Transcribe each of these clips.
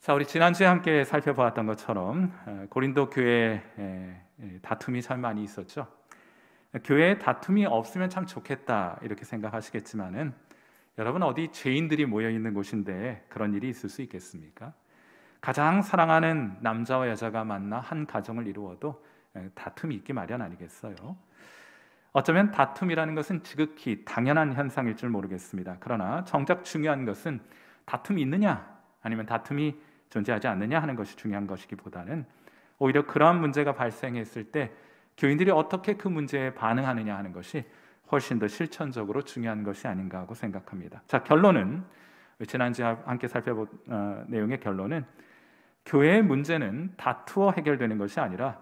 자, 우리 지난주에 함께 살펴보았던 것처럼 고린도 교회에 다툼이 참 많이 있었죠. 교회에 다툼이 없으면 참 좋겠다 이렇게 생각하시겠지만은 여러분, 어디 죄인들이 모여 있는 곳인데 그런 일이 있을 수 있겠습니까? 가장 사랑하는 남자와 여자가 만나 한 가정을 이루어도 다툼이 있기 마련 아니겠어요? 어쩌면 다툼이라는 것은 지극히 당연한 현상일 줄 모르겠습니다. 그러나 정작 중요한 것은 다툼이 있느냐 아니면 다툼이 존재하지 않느냐 하는 것이 중요한 것이기보다는 오히려 그러한 문제가 발생했을 때 교인들이 어떻게 그 문제에 반응하느냐 하는 것이 훨씬 더 실천적으로 중요한 것이 아닌가 하고 생각합니다. 자, 결론은 지난주에 함께 살펴본 내용의 결론은 교회의 문제는 다투어 해결되는 것이 아니라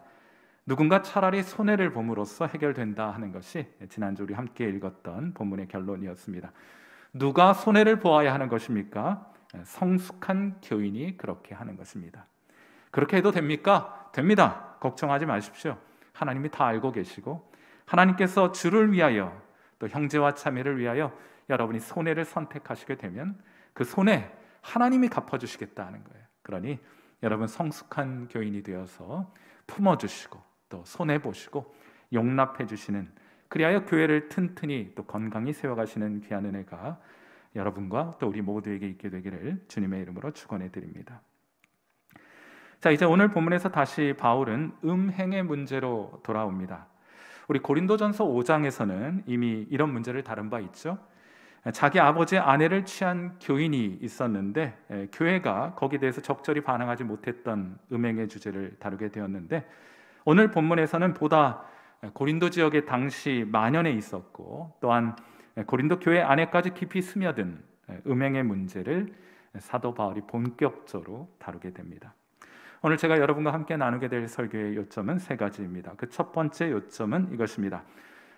누군가 차라리 손해를 봄으로써 해결된다 하는 것이 지난주 우리 함께 읽었던 본문의 결론이었습니다. 누가 손해를 보아야 하는 것입니까? 성숙한 교인이 그렇게 하는 것입니다. 그렇게 해도 됩니까? 됩니다. 걱정하지 마십시오. 하나님이 다 알고 계시고 하나님께서 주를 위하여 또 형제와 자매를 위하여 여러분이 손해를 선택하시게 되면 그 손해 하나님이 갚아주시겠다는 거예요. 그러니 여러분 성숙한 교인이 되어서 품어주시고 또 손해보시고 용납해 주시는, 그리하여 교회를 튼튼히 또 건강히 세워가시는 귀한 은혜가 여러분과 또 우리 모두에게 있게 되기를 주님의 이름으로 축원해 드립니다. 자, 이제 오늘 본문에서 다시 바울은 음행의 문제로 돌아옵니다. 우리 고린도전서 5장에서는 이미 이런 문제를 다룬 바 있죠. 자기 아버지의 아내를 취한 교인이 있었는데 교회가 거기에 대해서 적절히 반응하지 못했던 음행의 주제를 다루게 되었는데, 오늘 본문에서는 보다 고린도 지역에 당시 만연해 있었고 또한 고린도 교회 안에까지 깊이 스며든 음행의 문제를 사도 바울이 본격적으로 다루게 됩니다. 오늘 제가 여러분과 함께 나누게 될 설교의 요점은 세 가지입니다. 그 첫 번째 요점은 이것입니다.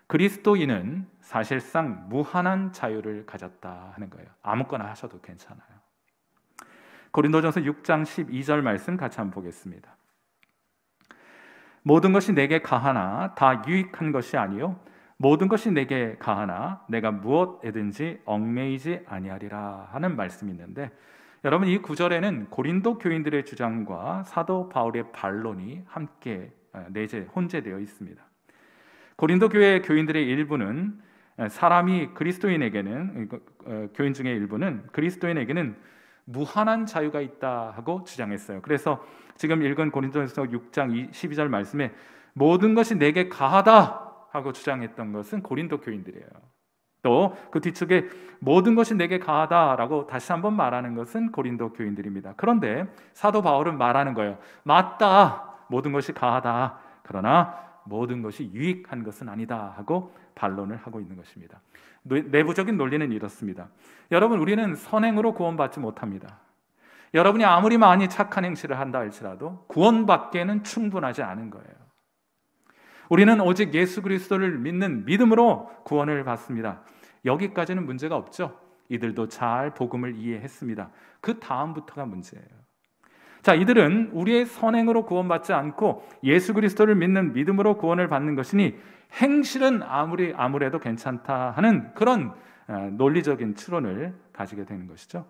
그리스도인은 사실상 무한한 자유를 가졌다 하는 거예요. 아무거나 하셔도 괜찮아요. 고린도전서 6장 12절 말씀 같이 한번 보겠습니다. 모든 것이 내게 가하나 다 유익한 것이 아니요 모든 것이 내게 가하나 내가 무엇에든지 얽매이지 아니하리라 하는 말씀이 있는데, 여러분 이 구절에는 고린도 교인들의 주장과 사도 바울의 반론이 함께 혼재되어 있습니다. 고린도 교회 교인들의 일부는 교인 중에 일부는 그리스도인에게는 무한한 자유가 있다 하고 주장했어요. 그래서 지금 읽은 고린도전서 6장 12절 말씀에 모든 것이 내게 가하다 하고 주장했던 것은 고린도 교인들이에요. 또 그 뒤쪽에 모든 것이 내게 가하다라고 다시 한번 말하는 것은 고린도 교인들입니다. 그런데 사도 바울은 말하는 거예요. 맞다, 모든 것이 가하다. 그러나 모든 것이 유익한 것은 아니다 하고 반론을 하고 있는 것입니다. 내부적인 논리는 이렇습니다. 여러분, 우리는 선행으로 구원받지 못합니다. 여러분이 아무리 많이 착한 행실을 한다 할지라도 구원받기에는 충분하지 않은 거예요. 우리는 오직 예수 그리스도를 믿는 믿음으로 구원을 받습니다. 여기까지는 문제가 없죠. 이들도 잘 복음을 이해했습니다. 그 다음부터가 문제예요. 자, 이들은 우리의 선행으로 구원받지 않고 예수 그리스도를 믿는 믿음으로 구원을 받는 것이니 행실은 아무래도 괜찮다 하는 그런 논리적인 추론을 가지게 되는 것이죠.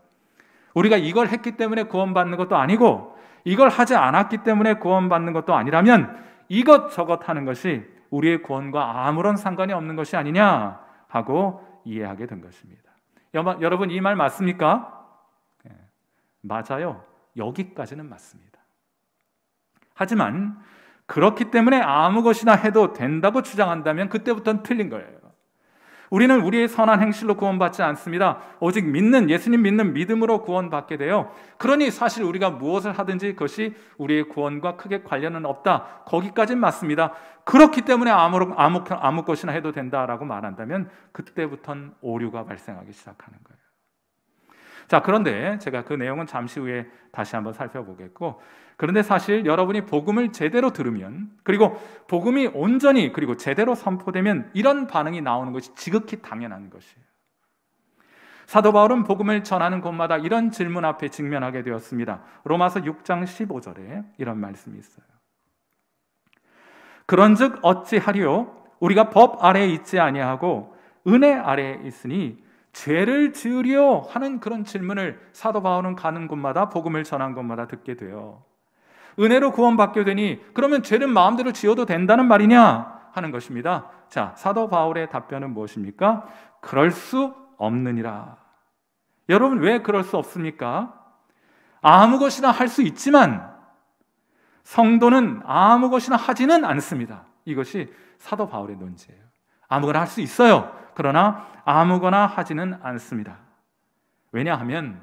우리가 이걸 했기 때문에 구원받는 것도 아니고 이걸 하지 않았기 때문에 구원받는 것도 아니라면 이것저것 하는 것이 우리의 구원과 아무런 상관이 없는 것이 아니냐 하고 이해하게 된 것입니다. 여러분, 이 말 맞습니까? 맞아요. 여기까지는 맞습니다. 하지만 그렇기 때문에 아무 것이나 해도 된다고 주장한다면 그때부터는 틀린 거예요. 우리는 우리의 선한 행실로 구원받지 않습니다. 오직 예수님 믿는 믿음으로 구원받게 돼요. 그러니 사실 우리가 무엇을 하든지 그것이 우리의 구원과 크게 관련은 없다. 거기까지는 맞습니다. 그렇기 때문에 아무 것이나 해도 된다라고 말한다면 그때부터는 오류가 발생하기 시작하는 거예요. 자, 그런데 제가 그 내용은 잠시 후에 다시 한번 살펴보겠고, 그런데 사실 여러분이 복음을 제대로 들으면, 그리고 복음이 온전히 그리고 제대로 선포되면 이런 반응이 나오는 것이 지극히 당연한 것이에요. 사도 바울은 복음을 전하는 곳마다 이런 질문 앞에 직면하게 되었습니다. 로마서 6장 15절에 이런 말씀이 있어요. 그런즉 어찌하리요? 우리가 법 아래에 있지 아니하고 은혜 아래에 있으니 죄를 지으려 하는 그런 질문을 사도 바울은 가는 곳마다 복음을 전한 곳마다 듣게 돼요. 은혜로 구원받게 되니 그러면 죄는 마음대로 지어도 된다는 말이냐 하는 것입니다. 자, 사도 바울의 답변은 무엇입니까? 그럴 수 없느니라. 여러분, 왜 그럴 수 없습니까? 아무 것이나 할 수 있지만 성도는 아무 것이나 하지는 않습니다. 이것이 사도 바울의 논지예요. 아무거나 할 수 있어요. 그러나 아무거나 하지는 않습니다. 왜냐하면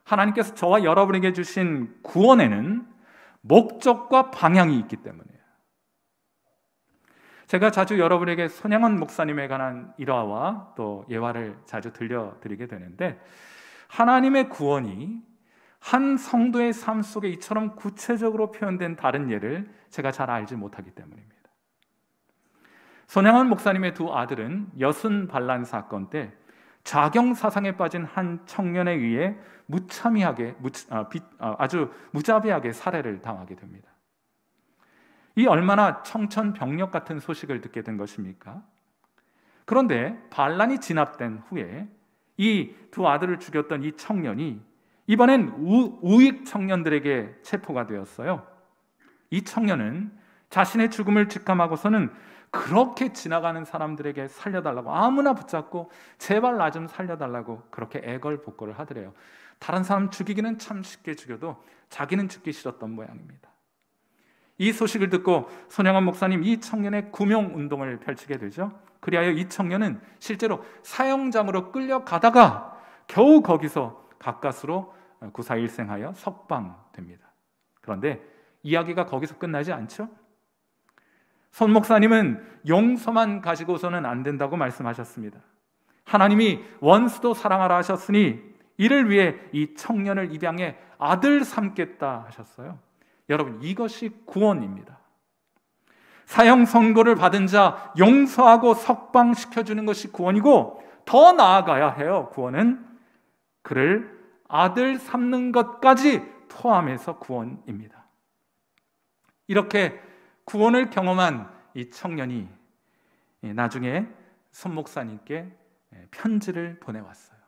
하나님께서 저와 여러분에게 주신 구원에는 목적과 방향이 있기 때문이에요. 제가 자주 여러분에게 손양원 목사님에 관한 일화와 또 예화를 자주 들려드리게 되는데, 하나님의 구원이 한 성도의 삶 속에 이처럼 구체적으로 표현된 다른 예를 제가 잘 알지 못하기 때문입니다. 손양원 목사님의 두 아들은 여순 반란 사건 때 좌경 사상에 빠진 한 청년에 의해 아주 무자비하게 살해를 당하게 됩니다. 이 얼마나 청천벽력 같은 소식을 듣게 된 것입니까? 그런데 반란이 진압된 후에 이 두 아들을 죽였던 이 청년이 이번엔 우익 청년들에게 체포가 되었어요. 이 청년은 자신의 죽음을 직감하고서는 그렇게 지나가는 사람들에게 살려달라고 아무나 붙잡고 제발 나 좀 살려달라고 그렇게 애걸복걸을 하더래요. 다른 사람 죽이기는 참 쉽게 죽여도 자기는 죽기 싫었던 모양입니다. 이 소식을 듣고 손양원 목사님 이 청년의 구명운동을 펼치게 되죠. 그리하여 이 청년은 실제로 사형장으로 끌려가다가 겨우 거기서 가까스로 구사일생하여 석방됩니다. 그런데 이야기가 거기서 끝나지 않죠. 손 목사님은 용서만 가지고서는 안 된다고 말씀하셨습니다. 하나님이 원수도 사랑하라 하셨으니 이를 위해 이 청년을 입양해 아들 삼겠다 하셨어요. 여러분, 이것이 구원입니다. 사형 선고를 받은 자 용서하고 석방시켜주는 것이 구원이고, 더 나아가야 해요. 구원은 그를 아들 삼는 것까지 포함해서 구원입니다. 이렇게 구원을 경험한 이 청년이 나중에 손 목사님께 편지를 보내왔어요.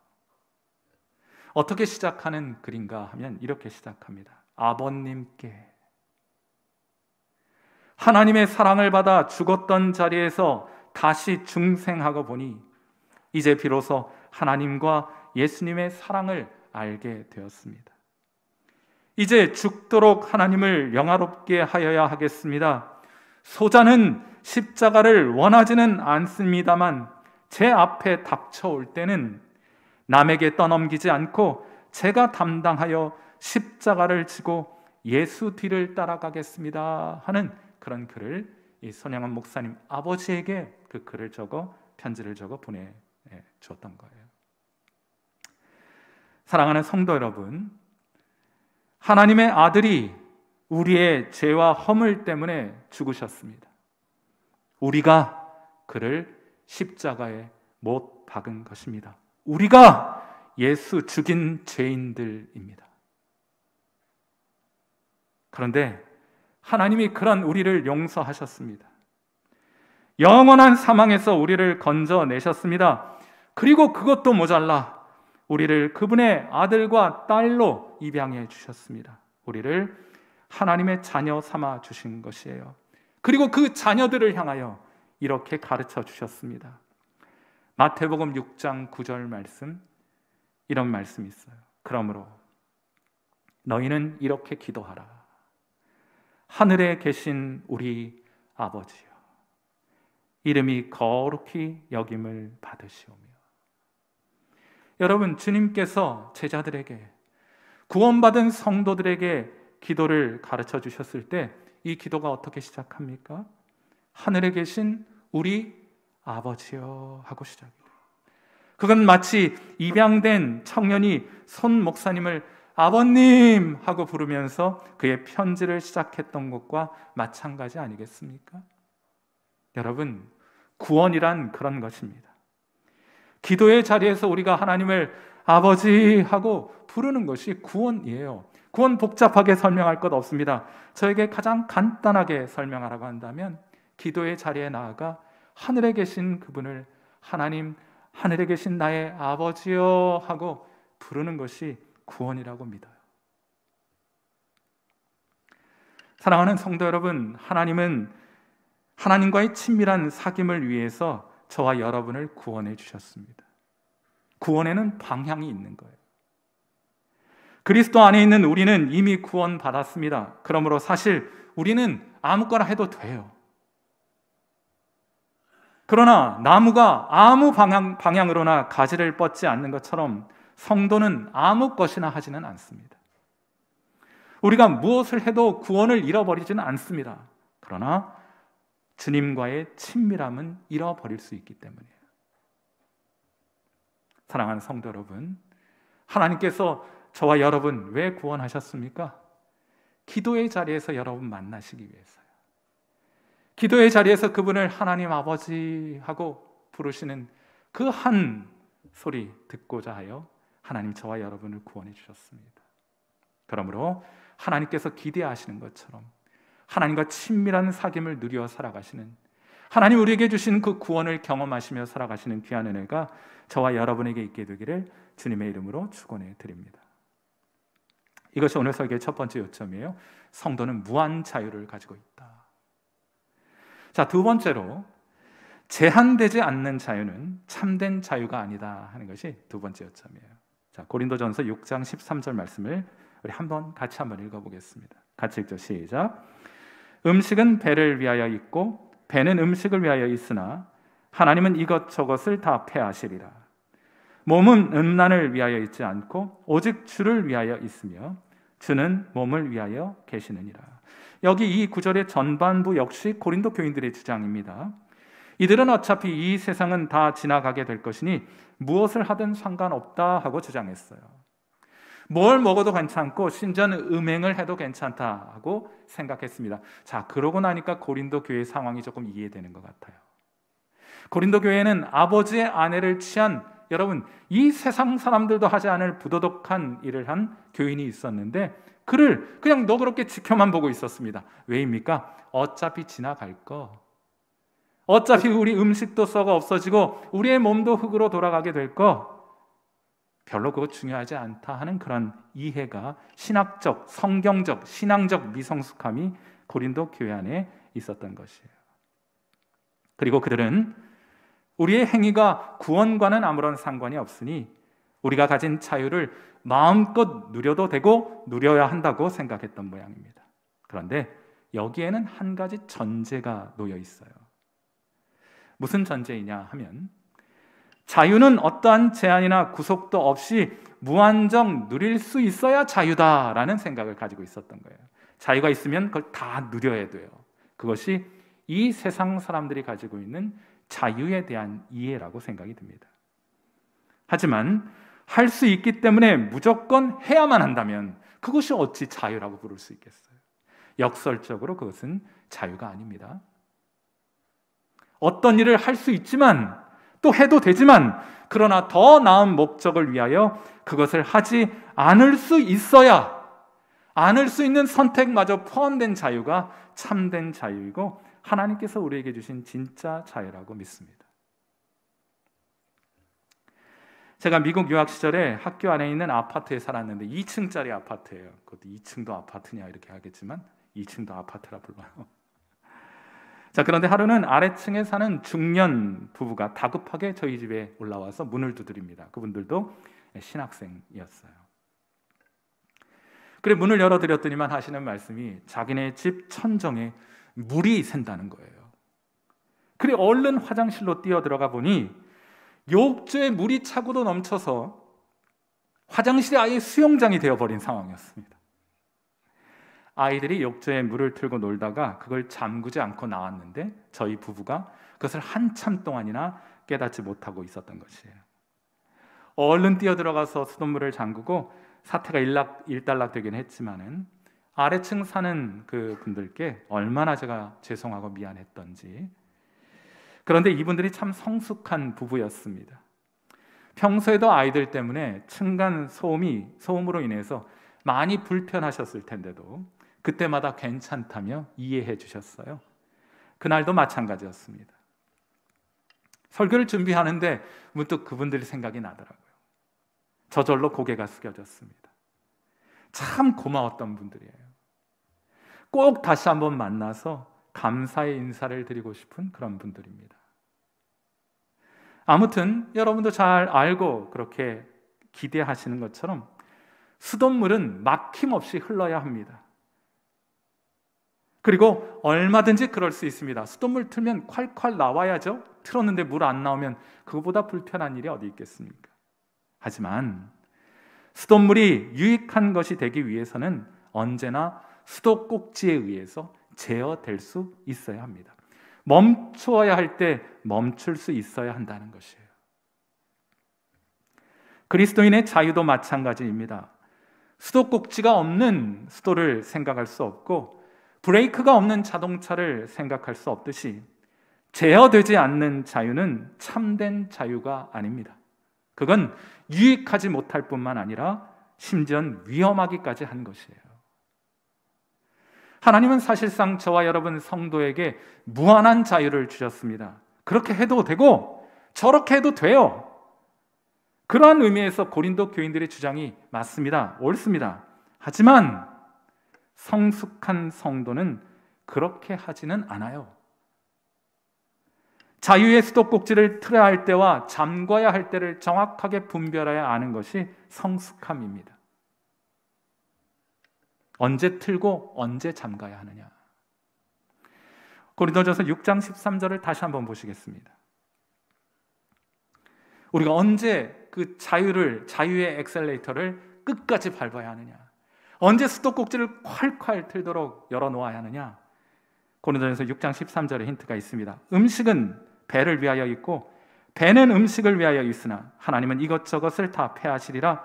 어떻게 시작하는 글인가 하면 이렇게 시작합니다. 아버님께, 하나님의 사랑을 받아 죽었던 자리에서 다시 중생하고 보니 이제 비로소 하나님과 예수님의 사랑을 알게 되었습니다. 이제 죽도록 하나님을 영화롭게 하여야 하겠습니다. 소자는 십자가를 원하지는 않습니다만 제 앞에 닥쳐올 때는 남에게 떠넘기지 않고 제가 담당하여 십자가를 지고 예수 뒤를 따라가겠습니다 하는 그런 글을 이 손양원 목사님 아버지에게 그 글을 편지를 적어 보내주었던 거예요. 사랑하는 성도 여러분, 하나님의 아들이 우리의 죄와 허물 때문에 죽으셨습니다. 우리가 그를 십자가에 못 박은 것입니다. 우리가 예수 죽인 죄인들입니다. 그런데 하나님이 그런 우리를 용서하셨습니다. 영원한 사망에서 우리를 건져내셨습니다. 그리고 그것도 모자라 우리를 그분의 아들과 딸로 입양해 주셨습니다. 우리를 하나님의 자녀 삼아 주신 것이에요. 그리고 그 자녀들을 향하여 이렇게 가르쳐 주셨습니다. 마태복음 6장 9절 말씀, 이런 말씀이 있어요. 그러므로 너희는 이렇게 기도하라. 하늘에 계신 우리 아버지여, 이름이 거룩히 여김을 받으시오며. 여러분, 주님께서 제자들에게, 구원받은 성도들에게 기도를 가르쳐 주셨을 때 이 기도가 어떻게 시작합니까? 하늘에 계신 우리 아버지여 하고 시작해요. 그건 마치 입양된 청년이 손 목사님을 아버님 하고 부르면서 그의 편지를 시작했던 것과 마찬가지 아니겠습니까? 여러분, 구원이란 그런 것입니다. 기도의 자리에서 우리가 하나님을 아버지 하고 부르는 것이 구원이에요. 구원 복잡하게 설명할 것 없습니다. 저에게 가장 간단하게 설명하라고 한다면 기도의 자리에 나아가 하늘에 계신 그분을 하나님 하늘에 계신 나의 아버지여 하고 부르는 것이 구원이라고 믿어요. 사랑하는 성도 여러분, 하나님은 하나님과의 친밀한 사귐을 위해서 저와 여러분을 구원해 주셨습니다. 구원에는 방향이 있는 거예요. 그리스도 안에 있는 우리는 이미 구원받았습니다. 그러므로 사실 우리는 아무거나 해도 돼요. 그러나 나무가 아무 방향으로나 가지를 뻗지 않는 것처럼 성도는 아무 것이나 하지는 않습니다. 우리가 무엇을 해도 구원을 잃어버리지는 않습니다. 그러나 주님과의 친밀함은 잃어버릴 수 있기 때문이에요. 사랑하는 성도 여러분, 하나님께서 저와 여러분 왜 구원하셨습니까? 기도의 자리에서 여러분 만나시기 위해서요. 기도의 자리에서 그분을 하나님 아버지 하고 부르시는 그 한 소리 듣고자 하여 하나님 저와 여러분을 구원해 주셨습니다. 그러므로 하나님께서 기대하시는 것처럼 하나님과 친밀한 사귐을 누려 살아가시는, 하나님 우리에게 주신 그 구원을 경험하시며 살아가시는 귀한 은혜가 저와 여러분에게 있게 되기를 주님의 이름으로 축원해 드립니다. 이것이 오늘 설교의 첫 번째 요점이에요. 성도는 무한 자유를 가지고 있다. 자, 두 번째로 제한되지 않는 자유는 참된 자유가 아니다 하는 것이 두 번째 요점이에요. 자, 고린도전서 6장 13절 말씀을 우리 같이 한번 읽어보겠습니다. 같이 읽죠. 시작. 음식은 배를 위하여 있고 배는 음식을 위하여 있으나 하나님은 이것저것을 다 폐하시리라. 몸은 음란을 위하여 있지 않고 오직 주를 위하여 있으며 주는 몸을 위하여 계시느니라. 여기 이 구절의 전반부 역시 고린도 교인들의 주장입니다. 이들은 어차피 이 세상은 다 지나가게 될 것이니 무엇을 하든 상관없다 하고 주장했어요. 뭘 먹어도 괜찮고 심지어는 음행을 해도 괜찮다 하고 생각했습니다. 자, 그러고 나니까 고린도 교회의 상황이 조금 이해되는 것 같아요. 고린도 교회는 아버지의 아내를 취한, 여러분 이 세상 사람들도 하지 않을 부도덕한 일을 한 교인이 있었는데 그를 그냥 너그럽게 지켜만 보고 있었습니다. 왜입니까? 어차피 지나갈 거, 어차피 우리 음식도 썩어 없어지고 우리의 몸도 흙으로 돌아가게 될 거, 별로 그거 중요하지 않다 하는 그런 이해가, 신학적, 성경적, 신앙적 미성숙함이 고린도 교회 안에 있었던 것이에요. 그리고 그들은 우리의 행위가 구원과는 아무런 상관이 없으니 우리가 가진 자유를 마음껏 누려도 되고 누려야 한다고 생각했던 모양입니다. 그런데 여기에는 한 가지 전제가 놓여 있어요. 무슨 전제이냐 하면 자유는 어떠한 제한이나 구속도 없이 무한정 누릴 수 있어야 자유다라는 생각을 가지고 있었던 거예요. 자유가 있으면 그걸 다 누려야 돼요. 그것이 이 세상 사람들이 가지고 있는 자유에 대한 이해라고 생각이 듭니다. 하지만 할 수 있기 때문에 무조건 해야만 한다면 그것이 어찌 자유라고 부를 수 있겠어요? 역설적으로 그것은 자유가 아닙니다. 어떤 일을 할 수 있지만 또 해도 되지만 그러나 더 나은 목적을 위하여 그것을 하지 않을 수 있어야, 않을 수 있는 선택마저 포함된 자유가 참된 자유이고 하나님께서 우리에게 주신 진짜 자유라고 믿습니다. 제가 미국 유학 시절에 학교 안에 있는 아파트에 살았는데 2층짜리 아파트예요. 그것도 2층도 아파트냐 이렇게 하겠지만 2층도 아파트라 불러요. 자, 그런데 하루는 아래층에 사는 중년 부부가 다급하게 저희 집에 올라와서 문을 두드립니다. 그분들도 신학생이었어요. 그래 문을 열어드렸더니만 하시는 말씀이 자기네 집 천정에 물이 샌다는 거예요. 그래 얼른 화장실로 뛰어들어가 보니 욕조에 물이 차고도 넘쳐서 화장실이 아예 수영장이 되어버린 상황이었습니다. 아이들이 욕조에 물을 틀고 놀다가 그걸 잠그지 않고 나왔는데 저희 부부가 그것을 한참 동안이나 깨닫지 못하고 있었던 것이에요. 얼른 뛰어들어가서 수돗물을 잠그고 사태가 일단락되긴 했지만은 아래층 사는 그 분들께 얼마나 제가 죄송하고 미안했던지. 그런데 이분들이 참 성숙한 부부였습니다. 평소에도 아이들 때문에 층간 소음으로 인해서 많이 불편하셨을 텐데도 그때마다 괜찮다며 이해해 주셨어요. 그날도 마찬가지였습니다. 설교를 준비하는데 문득 그분들이 생각이 나더라고요. 저절로 고개가 숙여졌습니다. 참 고마웠던 분들이에요. 꼭 다시 한번 만나서 감사의 인사를 드리고 싶은 그런 분들입니다. 아무튼 여러분도 잘 알고 그렇게 기대하시는 것처럼 수돗물은 막힘없이 흘러야 합니다. 그리고 얼마든지 그럴 수 있습니다. 수돗물 틀면 콸콸 나와야죠. 틀었는데 물 안 나오면 그거보다 불편한 일이 어디 있겠습니까? 하지만 수돗물이 유익한 것이 되기 위해서는 언제나 수도꼭지에 의해서 제어될 수 있어야 합니다. 멈추어야 할 때 멈출 수 있어야 한다는 것이에요. 그리스도인의 자유도 마찬가지입니다. 수도꼭지가 없는 수도를 생각할 수 없고 브레이크가 없는 자동차를 생각할 수 없듯이 제어되지 않는 자유는 참된 자유가 아닙니다. 그건 유익하지 못할 뿐만 아니라 심지어는 위험하기까지 한 것이에요. 하나님은 사실상 저와 여러분 성도에게 무한한 자유를 주셨습니다. 그렇게 해도 되고 저렇게 해도 돼요. 그러한 의미에서 고린도 교인들의 주장이 맞습니다. 옳습니다. 하지만 성숙한 성도는 그렇게 하지는 않아요. 자유의 수도꼭지를 틀어야 할 때와 잠궈야 할 때를 정확하게 분별해야 아는 것이 성숙함입니다. 언제 틀고 언제 잠가야 하느냐. 고린도전서 6장 13절을 다시 한번 보시겠습니다. 우리가 언제 그 자유의 엑셀레이터를 끝까지 밟아야 하느냐, 언제 수도꼭지를 콸콸 틀도록 열어놓아야 하느냐. 고린도전서 6장 13절에 힌트가 있습니다. 음식은 배를 위하여 있고 배는 음식을 위하여 있으나 하나님은 이것저것을 다 폐하시리라.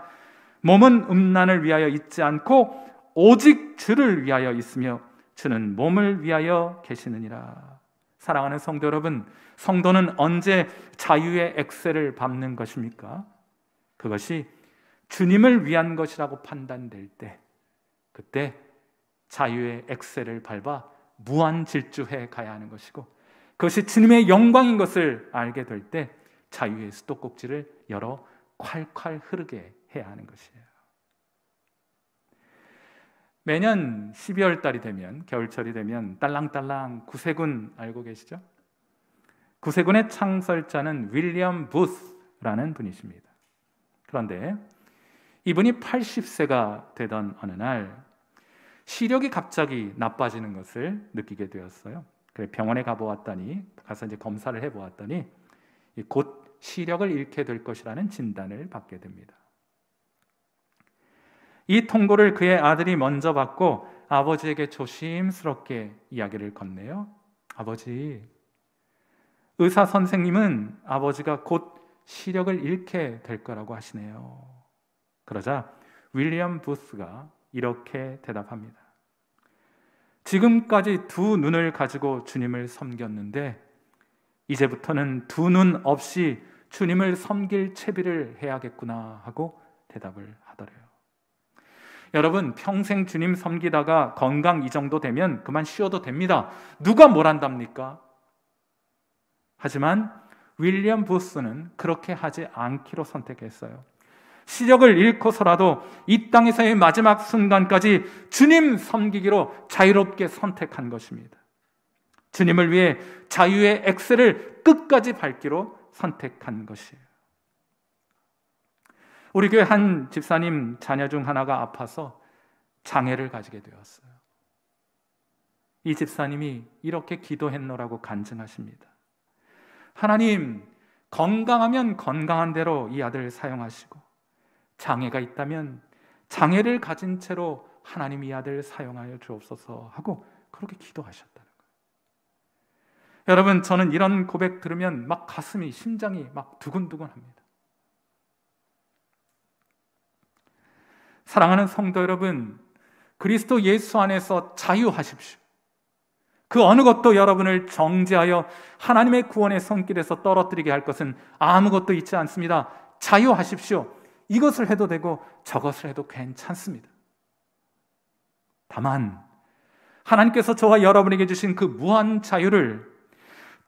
몸은 음란을 위하여 있지 않고 오직 주를 위하여 있으며 주는 몸을 위하여 계시느니라. 사랑하는 성도 여러분, 성도는 언제 자유의 엑셀을 밟는 것입니까? 그것이 주님을 위한 것이라고 판단될 때, 그때 자유의 엑셀을 밟아 무한질주해 가야 하는 것이고, 그것이 주님의 영광인 것을 알게 될 때 자유의 수도꼭지를 열어 콸콸 흐르게 해야 하는 것이에요. 매년 12월 달이 되면, 겨울철이 되면 딸랑딸랑 구세군 알고 계시죠? 구세군의 창설자는 윌리엄 부스라는 분이십니다. 그런데 이분이 80세가 되던 어느 날 시력이 갑자기 나빠지는 것을 느끼게 되었어요. 그래서 병원에 가서 이제 검사를 해보았더니 곧 시력을 잃게 될 것이라는 진단을 받게 됩니다. 이 통보를 그의 아들이 먼저 받고 아버지에게 조심스럽게 이야기를 건네요. 아버지, 의사 선생님은 아버지가 곧 시력을 잃게 될 거라고 하시네요. 그러자 윌리엄 부스가 이렇게 대답합니다. 지금까지 두 눈을 가지고 주님을 섬겼는데 이제부터는 두 눈 없이 주님을 섬길 채비를 해야겠구나 하고 대답을 하더래요. 여러분, 평생 주님 섬기다가 건강 이 정도 되면 그만 쉬어도 됩니다. 누가 뭘 한답니까? 하지만 윌리엄 부스는 그렇게 하지 않기로 선택했어요. 시력을 잃고서라도 이 땅에서의 마지막 순간까지 주님 섬기기로 자유롭게 선택한 것입니다. 주님을 위해 자유의 엑셀을 끝까지 밟기로 선택한 것이에요. 우리 교회 한 집사님 자녀 중 하나가 아파서 장애를 가지게 되었어요. 이 집사님이 이렇게 기도했노라고 간증하십니다. 하나님, 건강하면 건강한 대로 이 아들 사용하시고 장애가 있다면 장애를 가진 채로 하나님 이 아들 사용하여 주옵소서 하고 그렇게 기도하셨다는 거예요. 여러분, 저는 이런 고백 들으면 막 가슴이, 심장이 막 두근두근합니다. 사랑하는 성도 여러분, 그리스도 예수 안에서 자유하십시오. 그 어느 것도 여러분을 정죄하여 하나님의 구원의 손길에서 떨어뜨리게 할 것은 아무것도 있지 않습니다. 자유하십시오. 이것을 해도 되고 저것을 해도 괜찮습니다. 다만 하나님께서 저와 여러분에게 주신 그 무한 자유를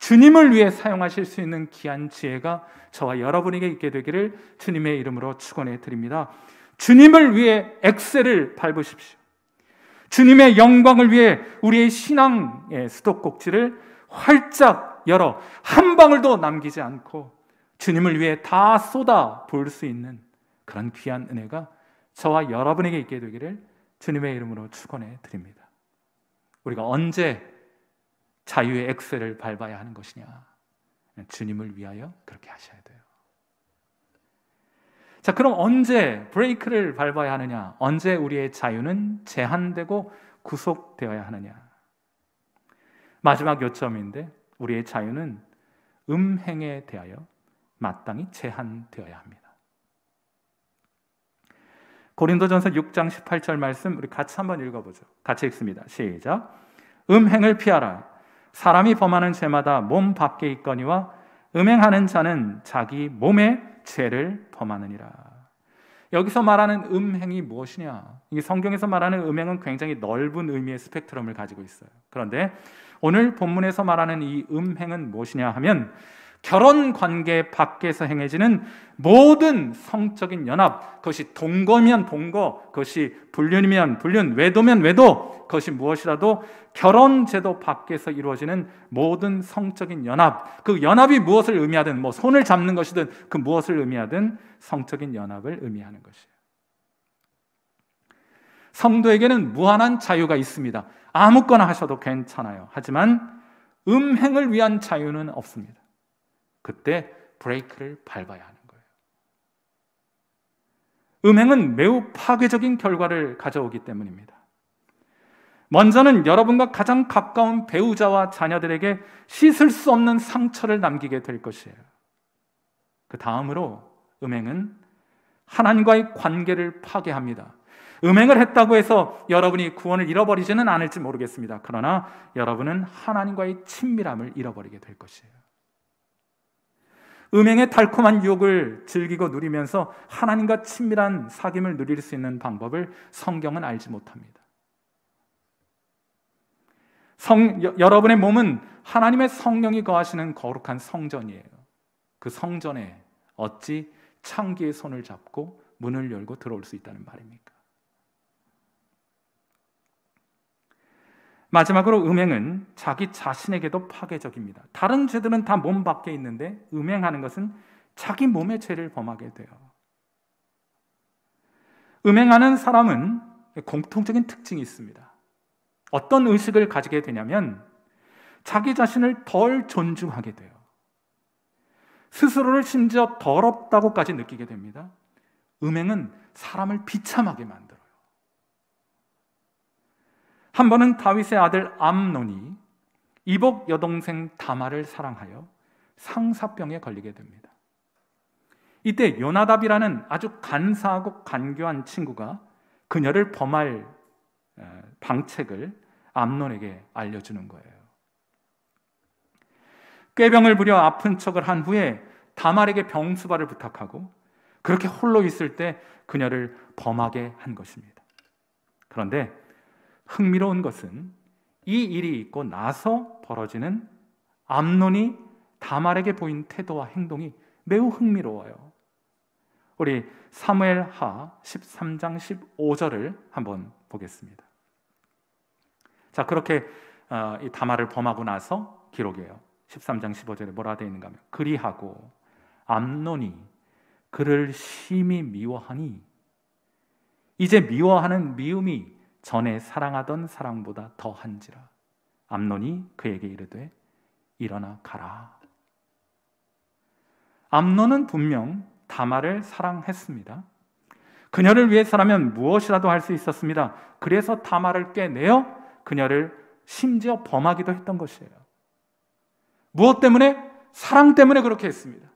주님을 위해 사용하실 수 있는 귀한 지혜가 저와 여러분에게 있게 되기를 주님의 이름으로 축원해 드립니다. 주님을 위해 엑셀을 밟으십시오. 주님의 영광을 위해 우리의 신앙의 수도꼭지를 활짝 열어 한 방울도 남기지 않고 주님을 위해 다 쏟아 부을 수 있는 그런 귀한 은혜가 저와 여러분에게 있게 되기를 주님의 이름으로 축원해 드립니다. 우리가 언제 자유의 엑셀을 밟아야 하는 것이냐? 주님을 위하여 그렇게 하셔야 돼요. 자, 그럼 언제 브레이크를 밟아야 하느냐? 언제 우리의 자유는 제한되고 구속되어야 하느냐? 마지막 요점인데 우리의 자유는 음행에 대하여 마땅히 제한되어야 합니다. 고린도전서 6장 18절 말씀 우리 같이 한번 읽어보죠. 같이 읽습니다. 시작. 음행을 피하라. 사람이 범하는 죄마다 몸 밖에 있거니와 음행하는 자는 자기 몸의 죄를 범하느니라. 여기서 말하는 음행이 무엇이냐? 이 성경에서 말하는 음행은 굉장히 넓은 의미의 스펙트럼을 가지고 있어요. 그런데 오늘 본문에서 말하는 이 음행은 무엇이냐 하면 결혼 관계 밖에서 행해지는 모든 성적인 연합, 그것이 동거면 동거, 그것이 불륜이면 불륜, 외도면 외도, 그것이 무엇이라도 결혼 제도 밖에서 이루어지는 모든 성적인 연합, 그 연합이 무엇을 의미하든 뭐 손을 잡는 것이든 그 무엇을 의미하든 성적인 연합을 의미하는 것이에요. 성도에게는 무한한 자유가 있습니다. 아무거나 하셔도 괜찮아요. 하지만 음행을 위한 자유는 없습니다. 그때 브레이크를 밟아야 하는 거예요. 음행은 매우 파괴적인 결과를 가져오기 때문입니다. 먼저는 여러분과 가장 가까운 배우자와 자녀들에게 씻을 수 없는 상처를 남기게 될 것이에요. 그 다음으로 음행은 하나님과의 관계를 파괴합니다. 음행을 했다고 해서 여러분이 구원을 잃어버리지는 않을지 모르겠습니다. 그러나 여러분은 하나님과의 친밀함을 잃어버리게 될 것이에요. 음행의 달콤한 유혹을 즐기고 누리면서 하나님과 친밀한 사귐을 누릴 수 있는 방법을 성경은 알지 못합니다. 여러분의 몸은 하나님의 성령이 거하시는 거룩한 성전이에요. 그 성전에 어찌 창기의 손을 잡고 문을 열고 들어올 수 있다는 말입니까? 마지막으로 음행은 자기 자신에게도 파괴적입니다. 다른 죄들은 다 몸 밖에 있는데 음행하는 것은 자기 몸의 죄를 범하게 돼요. 음행하는 사람은 공통적인 특징이 있습니다. 어떤 의식을 가지게 되냐면 자기 자신을 덜 존중하게 돼요. 스스로를 심지어 더럽다고까지 느끼게 됩니다. 음행은 사람을 비참하게 만들어요. 한 번은 다윗의 아들 암논이 이복 여동생 다말을 사랑하여 상사병에 걸리게 됩니다. 이때 요나답이라는 아주 간사하고 간교한 친구가 그녀를 범할 방책을 암논에게 알려주는 거예요. 꾀병을 부려 아픈 척을 한 후에 다말에게 병수발을 부탁하고 그렇게 홀로 있을 때 그녀를 범하게 한 것입니다. 그런데 흥미로운 것은 이 일이 있고 나서 벌어지는 암논이 다말에게 보인 태도와 행동이 매우 흥미로워요. 우리 사무엘하 13장 15절을 한번 보겠습니다. 자, 그렇게 이 다말을 범하고 나서 기록이에요. 13장 15절에 뭐라 되어 있는가 하면 그리하고 암논이 그를 심히 미워하니 이제 미워하는 미움이 전에 사랑하던 사랑보다 더한지라. 암논이 그에게 이르되 일어나 가라. 암논은 분명 다말을 사랑했습니다. 그녀를 위해서라면 무엇이라도 할 수 있었습니다. 그래서 다말을 꿰내어 그녀를 심지어 범하기도 했던 것이에요. 무엇 때문에? 사랑 때문에 그렇게 했습니다.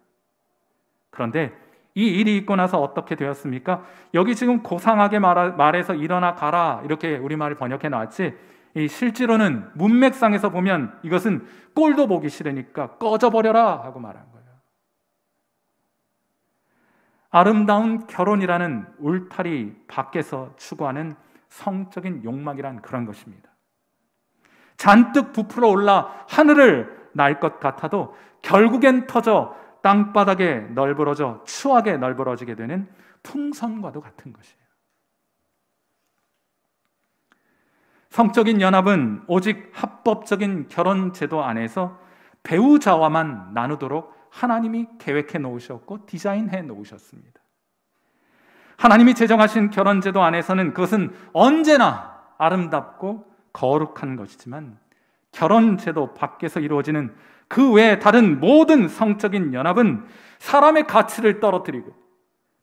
그런데 이 일이 있고 나서 어떻게 되었습니까? 여기 지금 고상하게 말해서 일어나 가라 이렇게 우리말을 번역해 놨지, 이 실제로는 문맥상에서 보면 이것은 꼴도 보기 싫으니까 꺼져버려라 하고 말한 거예요. 아름다운 결혼이라는 울타리 밖에서 추구하는 성적인 욕망이란 그런 것입니다. 잔뜩 부풀어 올라 하늘을 날 것 같아도 결국엔 터져 땅바닥에 널브러져 추하게 널브러지게 되는 풍선과도 같은 것이에요. 성적인 연합은 오직 합법적인 결혼 제도 안에서 배우자와만 나누도록 하나님이 계획해 놓으셨고 디자인해 놓으셨습니다. 하나님이 제정하신 결혼 제도 안에서는 그것은 언제나 아름답고 거룩한 것이지만 결혼 제도 밖에서 이루어지는 그 외 다른 모든 성적인 연합은 사람의 가치를 떨어뜨리고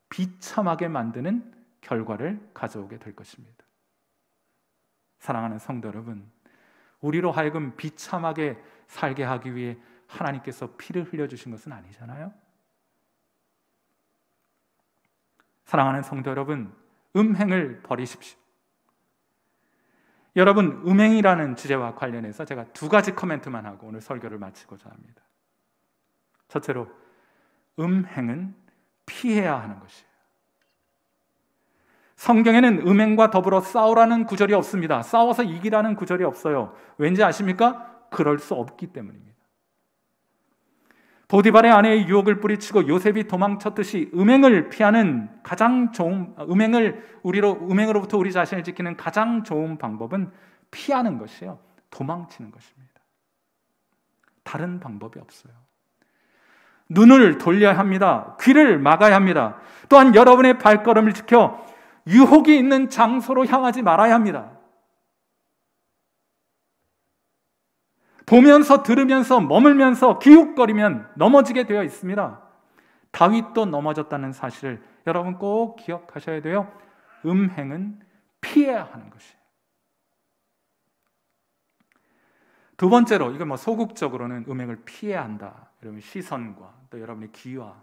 비참하게 만드는 결과를 가져오게 될 것입니다. 사랑하는 성도 여러분, 우리로 하여금 비참하게 살게 하기 위해 하나님께서 피를 흘려주신 것은 아니잖아요. 사랑하는 성도 여러분, 음행을 버리십시오. 여러분, 음행이라는 주제와 관련해서 제가 2가지 코멘트만 하고 오늘 설교를 마치고자 합니다. 첫째로, 음행은 피해야 하는 것이에요. 성경에는 음행과 더불어 싸우라는 구절이 없습니다. 싸워서 이기라는 구절이 없어요. 왠지 아십니까? 그럴 수 없기 때문입니다. 보디발의 아내의 유혹을 뿌리치고 요셉이 도망쳤듯이 음행을 피하는 가장 좋은 음행으로부터 우리 자신을 지키는 가장 좋은 방법은 피하는 것이에요. 도망치는 것입니다. 다른 방법이 없어요. 눈을 돌려야 합니다. 귀를 막아야 합니다. 또한 여러분의 발걸음을 지켜 유혹이 있는 장소로 향하지 말아야 합니다. 보면서 들으면서 머물면서 기웃거리면 넘어지게 되어 있습니다. 다윗도 넘어졌다는 사실을 여러분 꼭 기억하셔야 돼요. 음행은 피해야 하는 것이에요. 두 번째로, 이건 소극적으로는 음행을 피해야 한다. 여러분 시선과 또 여러분의 귀와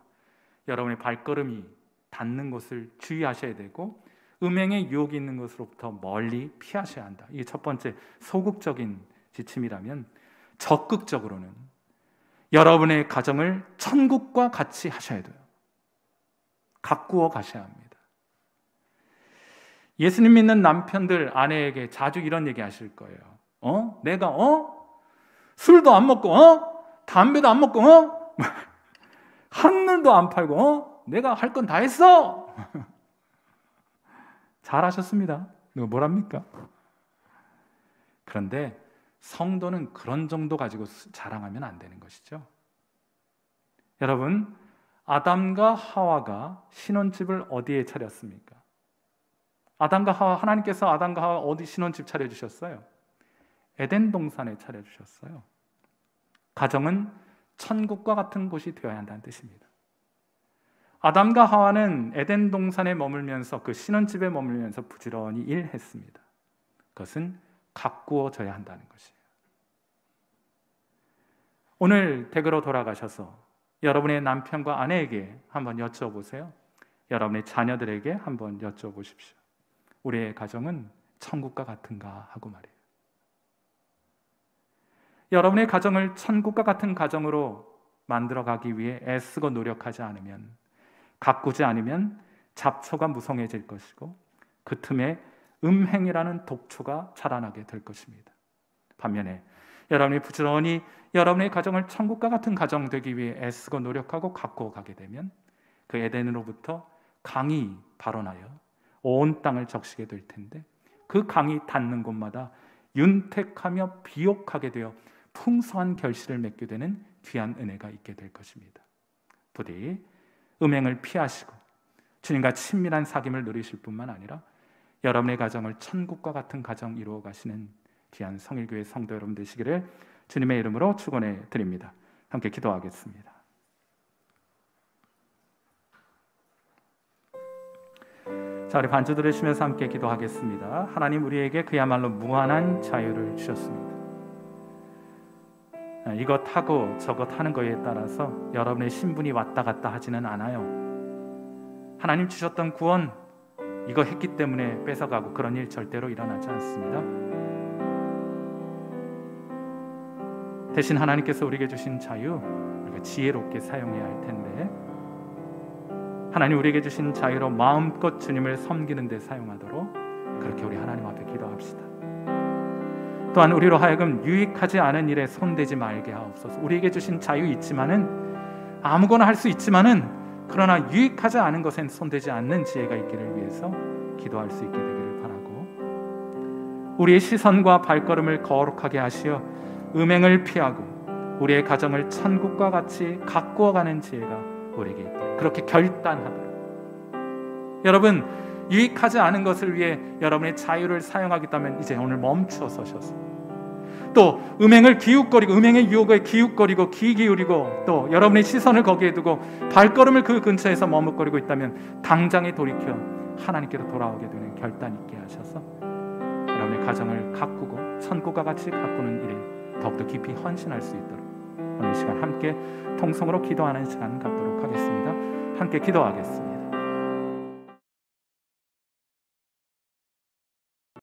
여러분의 발걸음이 닿는 곳을 주의하셔야 되고 음행의 유혹이 있는 것으로부터 멀리 피하셔야 한다. 이게 첫 번째 소극적인 지침이라면, 적극적으로는 여러분의 가정을 천국과 같이 하셔야 돼요. 가꾸어 가셔야 합니다. 예수님 믿는 남편들 아내에게 자주 이런 얘기 하실 거예요. 내가 술도 안 먹고 담배도 안 먹고 한늘도 안 팔고 내가 할 건 다 했어. 잘하셨습니다. 누가 뭐랍니까? 그런데 성도는 그런 정도 가지고 자랑하면 안 되는 것이죠. 여러분, 아담과 하와가 신혼집을 어디에 차렸습니까? 하나님께서 아담과 하와 어디 신혼집 차려주셨어요? 에덴 동산에 차려주셨어요. 가정은 천국과 같은 곳이 되어야 한다는 뜻입니다. 아담과 하와는 에덴 동산에 머물면서 그 신혼집에 머물면서 부지런히 일했습니다. 그것은 가꾸어져야 한다는 것이에요. 오늘 댁으로 돌아가셔서 여러분의 남편과 아내에게 한번 여쭤보세요. 여러분의 자녀들에게 한번 여쭤보십시오. 우리의 가정은 천국과 같은가 하고 말이에요. 여러분의 가정을 천국과 같은 가정으로 만들어가기 위해 애쓰고 노력하지 않으면, 가꾸지 않으면 잡초가 무성해질 것이고 그 틈에 음행이라는 독초가 자라나게 될 것입니다. 반면에 여러분이 부지런히 여러분의 가정을 천국과 같은 가정 되기 위해 애쓰고 노력하고 가꾸어 가게 되면 그 에덴으로부터 강이 발원하여 온 땅을 적시게 될 텐데, 그 강이 닿는 곳마다 윤택하며 비옥하게 되어 풍성한 결실을 맺게 되는 귀한 은혜가 있게 될 것입니다. 부디 음행을 피하시고 주님과 친밀한 사귐을 누리실 뿐만 아니라 여러분의 가정을 천국과 같은 가정 이루어 가시는 귀한 성일교회 성도 여러분 되시기를 주님의 이름으로 축원해 드립니다. 함께 기도하겠습니다. 자, 우리 반주 들으시면서 함께 기도하겠습니다. 하나님, 우리에게 그야말로 무한한 자유를 주셨습니다. 이것 하고 저것 하는 거에 따라서 여러분의 신분이 왔다 갔다 하지는 않아요. 하나님 주셨던 구원, 이거 했기 때문에 뺏어가고 그런 일 절대로 일어나지 않습니다. 대신 하나님께서 우리에게 주신 자유, 우리가 지혜롭게 사용해야 할 텐데, 하나님 우리에게 주신 자유로 마음껏 주님을 섬기는 데 사용하도록 그렇게 우리 하나님 앞에 기도합시다. 또한 우리로 하여금 유익하지 않은 일에 손대지 말게 하옵소서. 우리에게 주신 자유 있지만은, 아무거나 할 수 있지만은, 그러나 유익하지 않은 것엔 손대지 않는 지혜가 있기를 위해서 기도할 수 있게 되기를 바라고, 우리의 시선과 발걸음을 거룩하게 하시어 음행을 피하고 우리의 가정을 천국과 같이 가꾸어가는 지혜가 우리에게 있기를, 그렇게 결단하도록. 여러분, 유익하지 않은 것을 위해 여러분의 자유를 사용하겠다면 이제 오늘 멈춰 서셔서, 또 음행을 기웃거리고 음행의 유혹에 기웃거리고 귀 기울이고 또 여러분의 시선을 거기에 두고 발걸음을 그 근처에서 머뭇거리고 있다면 당장에 돌이켜 하나님께로 돌아오게 되는 결단 있게 하셔서 여러분의 가정을 가꾸고 천국과 같이 가꾸는 일에 더욱더 깊이 헌신할 수 있도록 오늘 시간 함께 통성으로 기도하는 시간 갖도록 하겠습니다. 함께 기도하겠습니다.